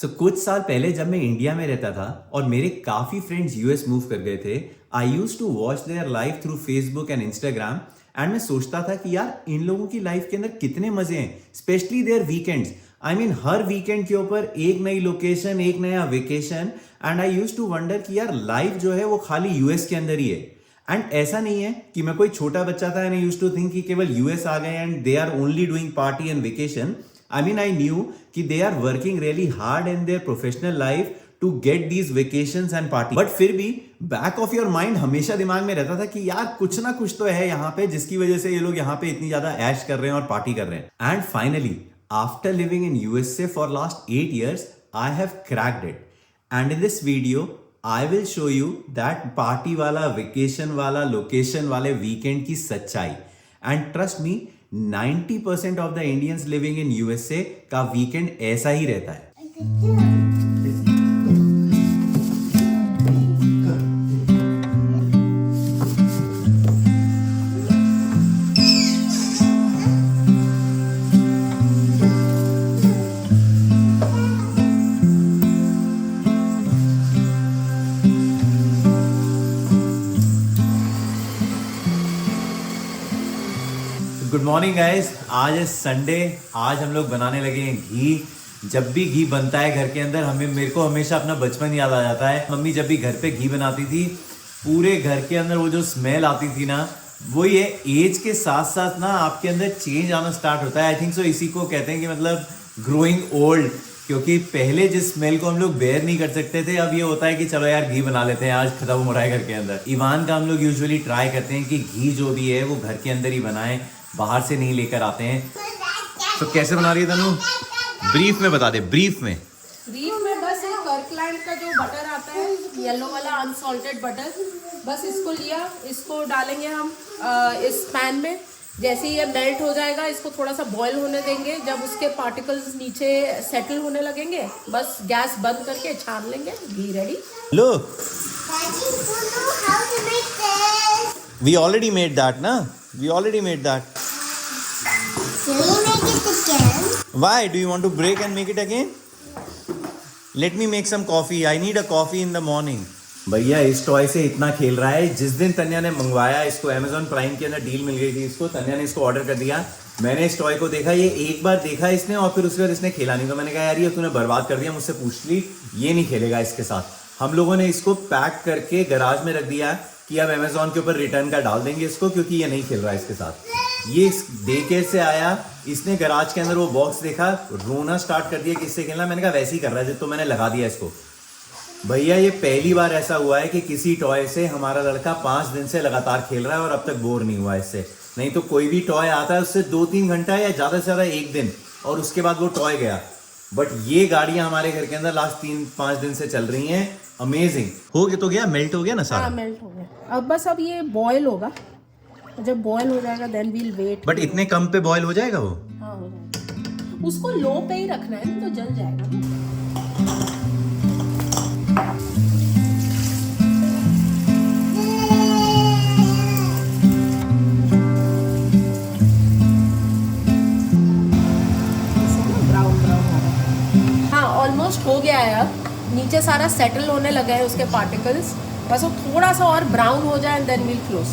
कुछ साल पहले जब मैं इंडिया में रहता था और मेरे काफी फ्रेंड्स यूएस मूव कर गए थे। I use to watch their life through Facebook and Instagram and मैं सोचता था कि यार इन लोगों की लाइफ के अंदर कितने मजे हैं, specially there weekends. I mean हर वीकेंड के ऊपर एक नई लोकेशन, एक नया vacation. And I use to wonder कि यार लाइफ जो है वो खाली यूएस के अंदर ही है। एंड ऐसा नहीं है कि मैं कोई छोटा बच्चा था and I used to think कि केवल यूएस आ गए and they are only doing party and vacation. I mean, I knew कि they are working really hard in their professional life to get these vacations and party. But फिर भी back of your mind हमेशा दिमाग में रहता था कि यार कुछ ना कुछ तो है यहाँ पे जिसकी वजह से ये लोग यहाँ पे इतनी ज्यादा ऐश कर रहे हैं और पार्टी कर रहे हैं. And finally, after living in USA for last 8 years, I have cracked it. And in this video, I will show you that party वाला, vacation वाला, location वाले weekend की सच्चाई. And trust me, 90% of the Indians living in USA का weekend ऐसा ही रहता है. Good morning guys. आज है संडे. आज हम लोग बनाने लगे हैं घी. जब भी घी बनता है घर के अंदर मेरे को हमेशा अपना बचपन याद आ जाता है. मम्मी जब भी घर पे घी बनाती थी, पूरे घर के अंदर वो जो स्मेल आती थी ना, वो ये एज के साथ साथ ना आपके अंदर चेंज आना स्टार्ट होता है. आई थिंक सो इसी को कहते हैं कि मतलब ग्रोइंग ओल्ड. क्योंकि पहले जिस स्मेल को हम लोग बेयर नहीं कर सकते थे, अब ये होता है कि चलो यार घी बना लेते हैं, आज खत्म हो रहा है घर के अंदर. इवान का हम लोग यूजुअली ट्राई करते हैं कि घी जो भी है वो घर के अंदर ही बनाएं, बाहर से नहीं लेकर आते हैं. तो कैसे बना रही है तनु? ब्रीफ में बता दे. ब्रीफ में बस एक कर्कलैंड का जो बटर आता है, येलो वाला अनसॉल्टेड बटर, बस इसको लिया, इसको डालेंगे हम इस पैन में. जैसे ही ये मेल्ट हो जाएगा, इसको थोड़ा सा बॉईल होने देंगे. जब उसके पार्टिकल्स नीचे सेटल होने लगेंगे, बस गैस बंद करके छान लेंगे. घी रेडी. लो, वी ऑलरेडी मेड दैट ना. We already made that. Can we make it again? Why? Do you want to break and make it again? Let me make some coffee. I need a coffee in the morning. भैया इस toy से इतना खेल रहा है. जिस दिन तन्या ने मंगवाया इसको, Amazon प्राइम के अंदर डील मिल गई थी इसको, तन्या ने इसको ऑर्डर कर दिया. मैंने इस टॉय को देखा, ये एक बार देखा इसने और फिर उसके बाद इसने खेला नहीं. तो मैंने कहा यार ये तूने बर्बाद कर दिया. मुझसे पूछ ली, ये नहीं खेलेगा इसके साथ. हम लोगों ने इसको पैक करके गैराज में रख दिया कि अब अमेजोन के ऊपर रिटर्न का डाल देंगे इसको, क्योंकि ये नहीं खेल रहा है इसके साथ. ये डे केयर से आया, इसने गैराज के अंदर वो बॉक्स देखा, रोना स्टार्ट कर दिया कि इससे खेलना. मैंने कहा वैसे ही कर रहा है तो मैंने लगा दिया इसको. भैया ये पहली बार ऐसा हुआ है कि किसी टॉय से हमारा लड़का 5 दिन से लगातार खेल रहा है और अब तक बोर नहीं हुआ इससे. नहीं तो कोई भी टॉय आता है उससे 2-3 घंटा या ज़्यादा से ज़्यादा 1 दिन, और उसके बाद वो टॉय गया. बट ये गाड़ियां हमारे घर के अंदर लास्ट 3-5 दिन से चल रही हैं. अमेजिंग. हो गया तो गया, मेल्ट हो गया ना सारा. मेल्ट हो गया. अब बस अब ये बॉईल होगा. जब बॉईल हो जाएगा देन वील वेट. बट इतने कम पे बॉईल हो जाएगा वो? हाँ हो जाएगा. उसको लो पे ही रखना है, नहीं तो जल जाएगा. हाँ ऑलमोस्ट हो गया है. अब नीचे सारा सेटल होने लगा है उसके पार्टिकल्स. बस वो थोड़ा सा और ब्राउन हो जाए देन वील क्लोज.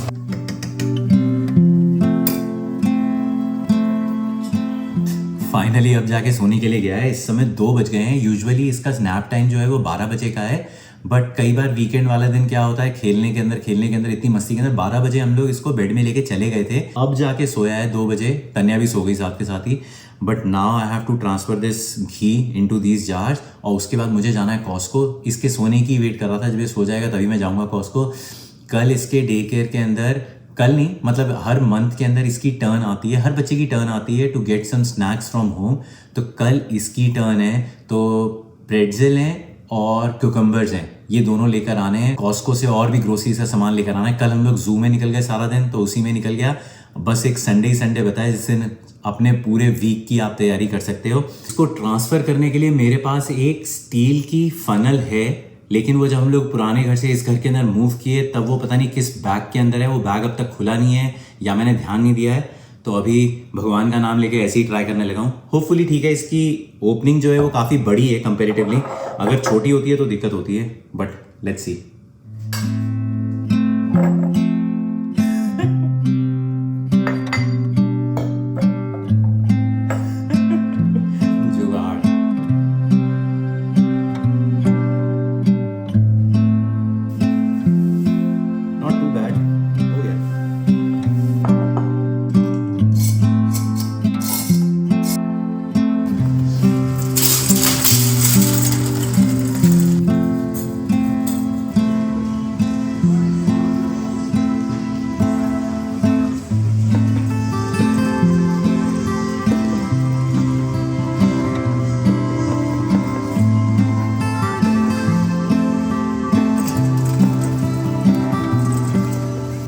फाइनली अब जाके सोने के लिए गया है. इस समय 2 बज गए हैं. यूजुअली इसका स्नैप टाइम जो है वो 12 बजे का है. बट कई बार वीकेंड वाला दिन क्या होता है, खेलने के अंदर इतनी मस्ती के अंदर 12 बजे हम लोग इसको बेड में लेके चले गए थे. अब जाके सोया है 2 बजे. तन्या भी सो गई साथ के साथ ही. But now I have to transfer this ghee into these jars. और उसके बाद मुझे जाना है कॉस्को. इसके सोने की वेट कर रहा था, जब ये सो जाएगा तभी मैं जाऊँगा कॉस्को. कल इसके डे केयर के अंदर, कल नहीं मतलब हर मंथ के अंदर इसकी टर्न आती है, हर बच्चे की टर्न आती है to get some snacks from home. तो कल इसकी टर्न है. तो प्रेट्ज़ल हैं और क्यूकम्बर्स हैं, ये दोनों लेकर आने हैं. कॉस्को से और भी ग्रोसरीज का सामान लेकर आना है. कल हम लोग जू में निकल गए सारा दिन, तो उसी में निकल गया. बस एक संडे ही संडे बताया जिससे अपने पूरे वीक की आप तैयारी कर सकते हो. इसको ट्रांसफ़र करने के लिए मेरे पास एक स्टील की फनल है, लेकिन वो जब हम लोग पुराने घर से इस घर के अंदर मूव किए तब वो पता नहीं किस बैग के अंदर है. वो बैग अब तक खुला नहीं है या मैंने ध्यान नहीं दिया है. तो अभी भगवान का नाम लेके ऐसे ही ट्राई करने लगा हूँ। होपफुली ठीक है। इसकी ओपनिंग जो है वो काफ़ी बड़ी है कंपेरेटिवली। अगर छोटी होती है तो दिक्कत होती है, बट लेट्स सी।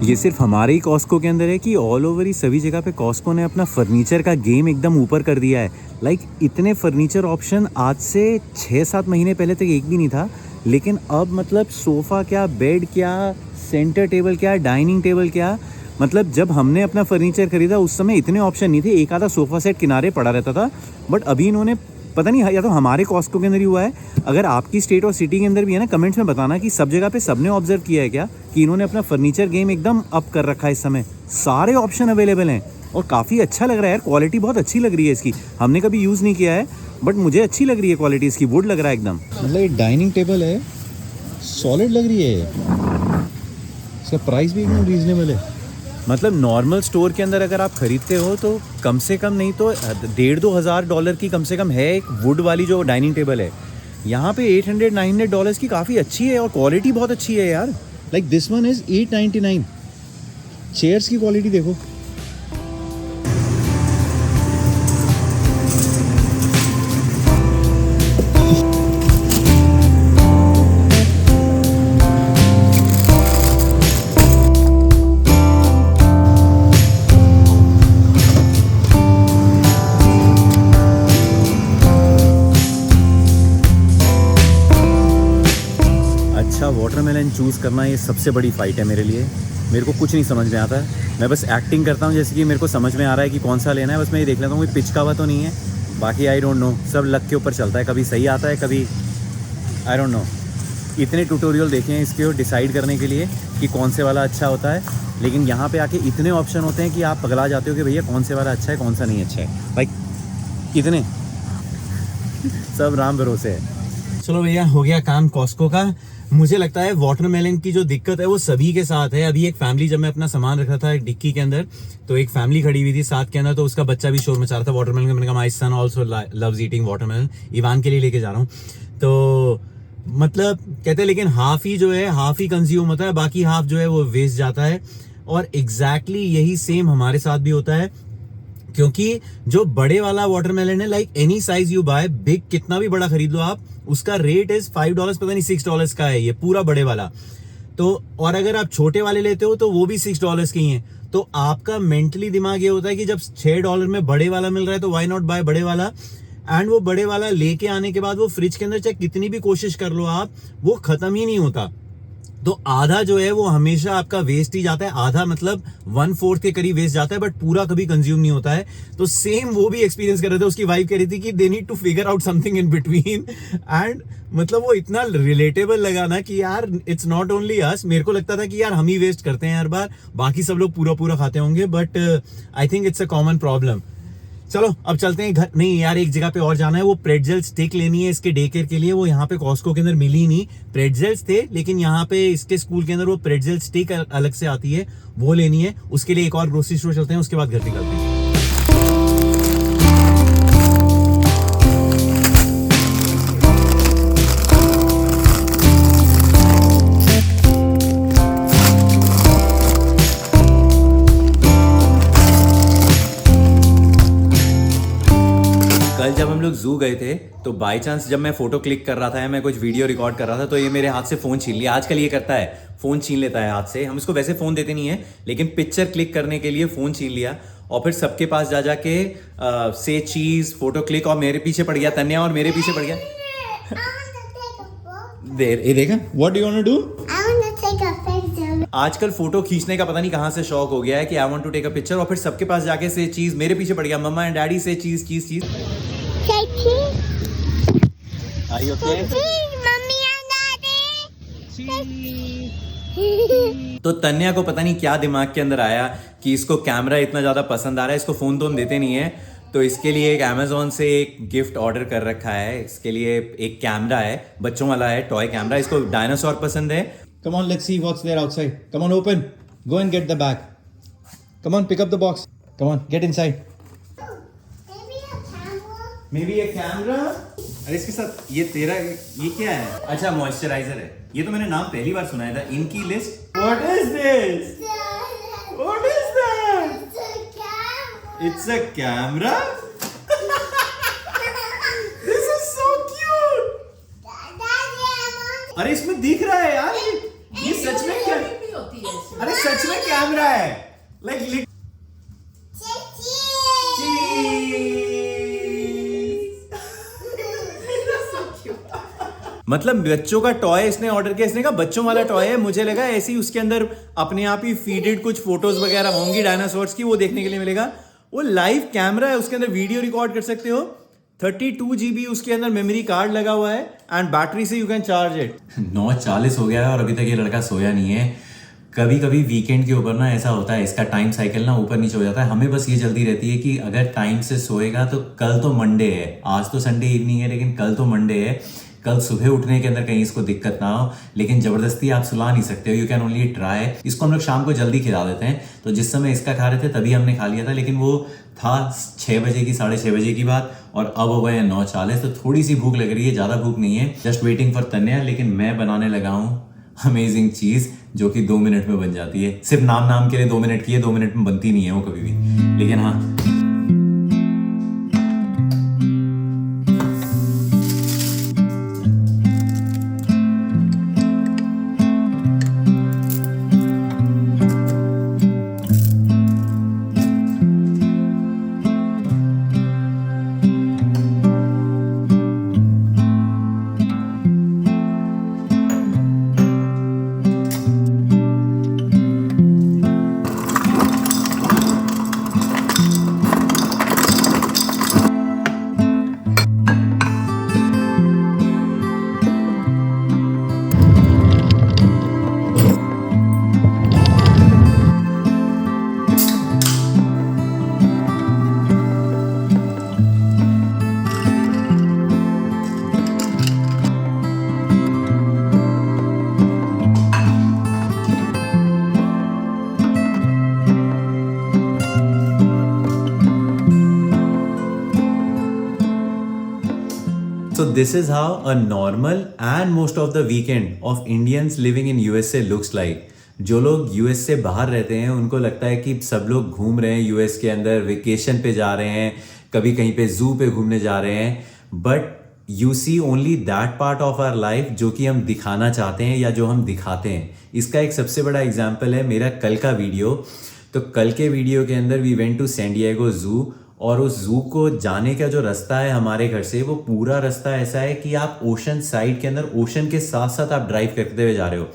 ये सिर्फ हमारे ही कॉस्को के अंदर है कि ऑल ओवर ही सभी जगह पे कॉस्को ने अपना फर्नीचर का गेम एकदम ऊपर कर दिया है। लाइक इतने फर्नीचर ऑप्शन आज से 6-7 महीने पहले तक एक भी नहीं था, लेकिन अब मतलब सोफ़ा क्या, बेड क्या, सेंटर टेबल क्या, डाइनिंग टेबल क्या, मतलब जब हमने अपना फर्नीचर खरीदा उस समय इतने ऑप्शन नहीं थे। एक आधा सोफ़ा सेट किनारे पड़ा रहता था, बट अभी इन्होंने पता नहीं, या तो हमारे कॉस्को के अंदर ही हुआ है, अगर आपकी स्टेट और सिटी के अंदर भी है ना, कमेंट्स में बताना कि सब जगह पे सबने ऑब्जर्व किया है क्या कि इन्होंने अपना फर्नीचर गेम एकदम अप कर रखा है। इस समय सारे ऑप्शन अवेलेबल हैं और काफ़ी अच्छा लग रहा है यार। क्वालिटी बहुत अच्छी लग रही है इसकी। हमने कभी यूज़ नहीं किया है, बट मुझे अच्छी लग रही है क्वालिटी इसकी। वुड लग रहा है एकदम। मतलब ये डाइनिंग टेबल है, सॉलिड लग रही है। इसका प्राइस भी एकदम रीजनेबल है। मतलब नॉर्मल स्टोर के अंदर अगर आप खरीदते हो तो कम से कम नहीं तो $1,500-2,000 की कम से कम है एक वुड वाली जो डाइनिंग टेबल है। यहाँ पे $800-900 की काफ़ी अच्छी है और क्वालिटी बहुत अच्छी है यार। Like this one is $899। Chairs की क्वालिटी देखो। वाटरमेलन चूज़ करना ये सबसे बड़ी फ़ाइट है मेरे लिए। मेरे को कुछ नहीं समझ में आता है। मैं बस एक्टिंग करता हूँ जैसे कि मेरे को समझ में आ रहा है कि कौन सा लेना है। बस मैं ये देख लेता हूँ कोई पिच का हुआ तो नहीं है। बाकी आई डोंट नो, सब लक के ऊपर चलता है। कभी सही आता है, कभी आई डोंट नो। इतने ट्यूटोरियल देखे हैं इसके और डिसाइड करने के लिए कि कौन से वाला अच्छा होता है, लेकिन यहाँ पे आके इतने ऑप्शन होते हैं कि आप पगला जाते हो कि भैया कौन से वाला अच्छा है, कौन सा नहीं अच्छा है। भाई इतने सब राम भरोसे है। चलो भैया, हो गया काम कॉस्को का। मुझे लगता है वाटरमेलन की जो दिक्कत है वो सभी के साथ है। अभी एक फैमिली, जब मैं अपना सामान रख रहा था डिक्की के अंदर, तो एक फैमिली खड़ी हुई थी साथ के अंदर, तो उसका बच्चा भी शोर मचा रहा था वाटरमेलन का। मैंने कहा my son also loves eating watermelon. Ivan के लिए लेके जा रहा हूँ। तो मतलब कहते हैं, लेकिन हाफ ही जो है, हाफ ही कंज्यूम होता है, बाकी हाफ जो है वो वेस्ट जाता है। और एग्जैक्टली यही सेम हमारे साथ भी होता है, क्योंकि जो बड़े वाला वाटरमेलन है, like any size you buy, big कितना भी बड़ा खरीद लो आप, उसका रेट इज $5, पता नहीं $6 का है ये पूरा बड़े वाला। तो और अगर आप छोटे वाले लेते हो तो वो भी $6 के ही हैं। तो आपका मेंटली दिमाग ये होता है कि जब $6 में बड़े वाला मिल रहा है तो व्हाई नॉट बाय बड़े वाला। एंड वो बड़े वाला लेके आने के बाद वो फ्रिज के अंदर चाहे कितनी भी कोशिश कर लो आप, वो खत्म ही नहीं होता। तो आधा जो है वो हमेशा आपका वेस्ट ही जाता है। आधा मतलब 1/4 के करीब वेस्ट जाता है, बट पूरा कभी कंज्यूम नहीं होता है। तो सेम वो भी एक्सपीरियंस कर रहे थे। उसकी वाइफ कह रही थी कि they need to figure out something in between. And मतलब वो इतना रिलेटेबल लगा ना कि यार इट्स नॉट ओनली अस। मेरे को लगता था कि यार हम ही वेस्ट करते हैं हर बार, बाकी सब लोग पूरा पूरा खाते होंगे, but I think it's a common problem. चलो अब चलते हैं घर। नहीं यार, एक जगह पे और जाना है। वो प्रेटजेल स्टिक लेनी है इसके डे केयर के लिए। वो यहाँ पे कॉस्को के अंदर मिली नहीं। प्रेटजेल्स थे, लेकिन यहाँ पे इसके स्कूल के अंदर वो प्रेटजेल स्टिक अलग से आती है, वो लेनी है। उसके लिए एक और ग्रोसरी स्टोर चलते हैं, उसके बाद घर निकलते हैं। कल जब हम लोग जू गए थे तो बाय चांस जब मैं फोटो क्लिक कर रहा था या मैं कुछ वीडियो रिकॉर्ड कर रहा था, तो ये मेरे हाथ से फ़ोन छीन लिया। आजकल ये करता है, फ़ोन छीन लेता है हाथ से। हम इसको वैसे फ़ोन देते नहीं है, लेकिन पिक्चर क्लिक करने के लिए फ़ोन छीन लिया और फिर सबके पास जा जाके से चीज़ फोटो क्लिक, और मेरे पीछे पड़ गया तन्या, और मेरे पीछे पड़ गया देर। ये देखा, what do you want to do? I want to take a picture. आजकल फोटो खींचने का पता नहीं कहां से शौक हो गया है कि I want to take a picture और फिर सबके पास जाके से चीज मेरे पीछे पड़ गया, मम्मा एंड डैडी से चीज चीज चीज। Are you okay? Mummy and daddy. तो तन्या को पता नहीं क्या दिमाग के अंदर आया कि इसको कैमरा इतना ज्यादा पसंद आ रहा है, इसको फोन तो हम देते नहीं है, तो इसके लिए एक अमेजोन से एक गिफ्ट ऑर्डर कर रखा है। इसके लिए एक कैमरा है, बच्चों वाला है, टॉय कैमरा। इसको डायनासोर पसंद है। Come on, let's see what's there outside. Come on, open. Go and get the bag. Come on, pick up the box. Come on, get inside. Maybe a camera. May be एक camera. अरे इसके साथ ये तेरा ये क्या है? अच्छा मॉइस्चराइजर है। ये तो मैंने नाम पहली बार सुना था। इनकी list. What is this? What is that? It's a camera. It's a camera? This is so cute. Daddy, I'm on. अरे इसमें दिख रहा है यार, ये सच में क्या? भी होती है इसमें। अरे सच में कैमरा है। लाइक मतलब बच्चों का टॉय इसने ऑर्डर किया। इसने कहा बच्चों वाला टॉय है, मुझे लगा ऐसे ही उसके अंदर अपने आप ही फीडेड कुछ फोटोज वगैरह होंगी डायनासोर्स की, वो देखने के लिए मिलेगा। वो लाइव कैमरा है, उसके अंदर वीडियो रिकॉर्ड कर सकते हो। 32 GB उसके अंदर मेमोरी कार्ड लगा हुआ है एंड बैटरी से यू कैन चार्ज इट। 9:40 हो गया है और अभी तक ये लड़का सोया नहीं है। कभी कभी वीकेंड के ऊपर ना ऐसा होता है, इसका टाइम साइकिल ना ऊपर नीचे हो जाता है। हमें बस ये जल्दी रहती है कि अगर टाइम से सोएगा तो कल तो मंडे है, आज तो संडे इवनिंग है लेकिन कल तो मंडे है, कल सुबह उठने के अंदर कहीं इसको दिक्कत ना हो। लेकिन जबरदस्ती आप सुला नहीं सकते हो, यू कैन ओनली ट्राई। इसको हम लोग शाम को जल्दी खिला देते हैं, तो जिस समय इसका खा रहे थे तभी हमने खा लिया था, लेकिन वो था 6 बजे की 6:30 बजे की बात और अब हो गए हैं 9:40। तो थोड़ी सी भूख लग रही है, ज्यादा भूख नहीं है, जस्ट वेटिंग फॉर तन्या। लेकिन मैं बनाने लगा हूँ अमेजिंग चीज जो कि 2 मिनट में बन जाती है। सिर्फ नाम के लिए 2 मिनट की है, 2 मिनट में बनती नहीं है वो कभी भी। लेकिन हाँ, So this is how a normal and most of the weekend of Indians living in USA looks like. जो लोग यूएस से बाहर रहते हैं उनको लगता है कि सब लोग घूम रहे हैं यूएस के अंदर, वेकेशन पे जा रहे हैं, कभी कहीं पे जू पे घूमने जा रहे हैं, but you see only that part of our life जो कि हम दिखाना चाहते हैं या जो हम दिखाते हैं। इसका एक सबसे बड़ा एग्जाम्पल है मेरा कल का वीडियो। तो कल के वीडियो के अंदर we went to San Diego zoo, और उस जू को जाने का जो रास्ता है हमारे घर से, वो पूरा रास्ता ऐसा है कि आप ओशन साइड के अंदर, ओशन के साथ साथ आप ड्राइव करते हुए जा रहे हो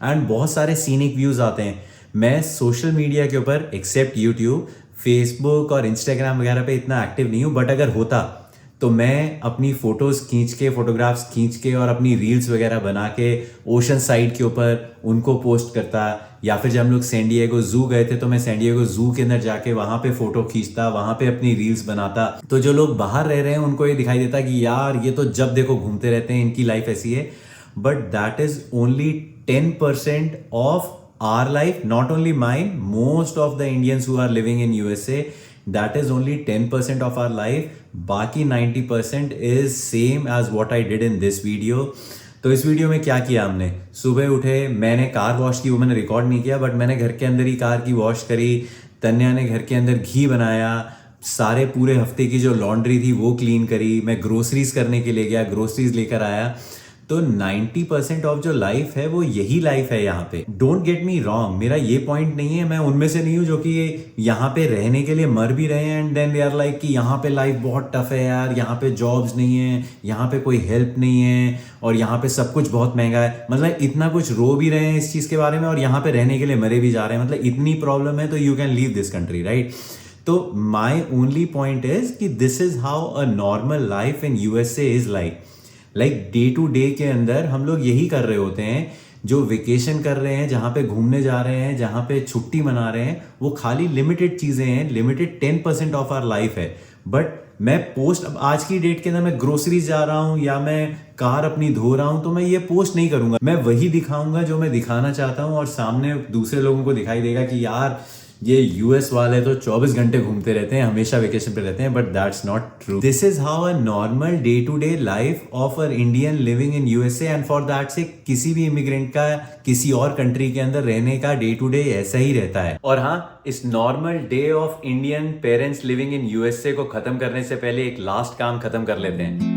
एंड बहुत सारे सीनिक व्यूज आते हैं। मैं सोशल मीडिया के ऊपर एक्सेप्ट यूट्यूब, फेसबुक और इंस्टाग्राम वगैरह पे इतना एक्टिव नहीं हूँ, बट अगर होता तो मैं अपनी फोटोज खींच के, फोटोग्राफ्स खींच के और अपनी रील्स वगैरह बना के ओशन साइड के ऊपर उनको पोस्ट करता। या फिर जब हम लोग सैन डिएगो जू गए थे तो मैं सैन डिएगो जू के अंदर जाके वहां पे फोटो खींचता, वहां पे अपनी रील्स बनाता। तो जो लोग बाहर रह रहे हैं उनको ये दिखाई देता कि यार ये तो जब देखो घूमते रहते हैं, इनकी लाइफ ऐसी है, but that is only 10% of our life, not only mine, most of the Indians who are living in USA, that is only 10% of our life. बाकी 90% is same as what I did in this video. तो इस video में क्या किया हमने, सुबह उठे, मैंने कार वॉश की, वो मैंने रिकॉर्ड नहीं किया, बट मैंने घर के अंदर ही कार की वॉश करी। तन्या ने घर के अंदर घी बनाया, सारे पूरे हफ्ते की जो लॉन्ड्री थी वो क्लीन करी। मैं ग्रोसरीज करने के लिए गया, ग्रोसरीज लेकर आया। तो 90% ऑफ जो लाइफ है वो यही लाइफ है यहाँ पे। डोंट गेट मी रॉन्ग, मेरा ये पॉइंट नहीं है, मैं उनमें से नहीं हूँ जो कि यहाँ पे रहने के लिए मर भी रहे हैं and then they are like कि यहाँ पे लाइफ बहुत टफ है यार, यहाँ पे जॉब्स नहीं है, यहाँ पे कोई हेल्प नहीं है और यहाँ पे सब कुछ बहुत महंगा है। मतलब इतना कुछ रो भी रहे हैं इस चीज के बारे में और यहाँ पे रहने के लिए मरे भी जा रहे हैं। मतलब इतनी प्रॉब्लम है तो you can leave this country, right? तो माई ओनली पॉइंट इज कि this is how a normal life in USA is like day to day के अंदर हम लोग यही कर रहे होते हैं। जो वेकेशन कर रहे हैं, जहाँ पे घूमने जा रहे हैं, जहाँ पे छुट्टी मना रहे हैं, वो खाली लिमिटेड चीज़ें हैं, लिमिटेड 10% ऑफ आवर लाइफ है। बट मैं पोस्ट अब आज की डेट के अंदर मैं ग्रोसरीज जा रहा हूँ या मैं कार अपनी धो रहा हूँ तो मैं ये पोस्ट नहीं करूँगा। मैं वही दिखाऊंगा जो मैं दिखाना चाहता हूँ और सामने दूसरे लोगों को दिखाई देगा कि यार ये यूएस वाले तो 24 घंटे घूमते रहते हैं, हमेशा वेकेशन पे रहते हैं। But that's not true. This is how a normal day to day life of a Indian living in USA and for that से किसी भी इमिग्रेंट का किसी और कंट्री के अंदर रहने का डे टू डे ऐसा ही रहता है। और हाँ, इस normal day of Indian parents living in USA को खत्म करने से पहले एक लास्ट काम खत्म कर लेते हैं।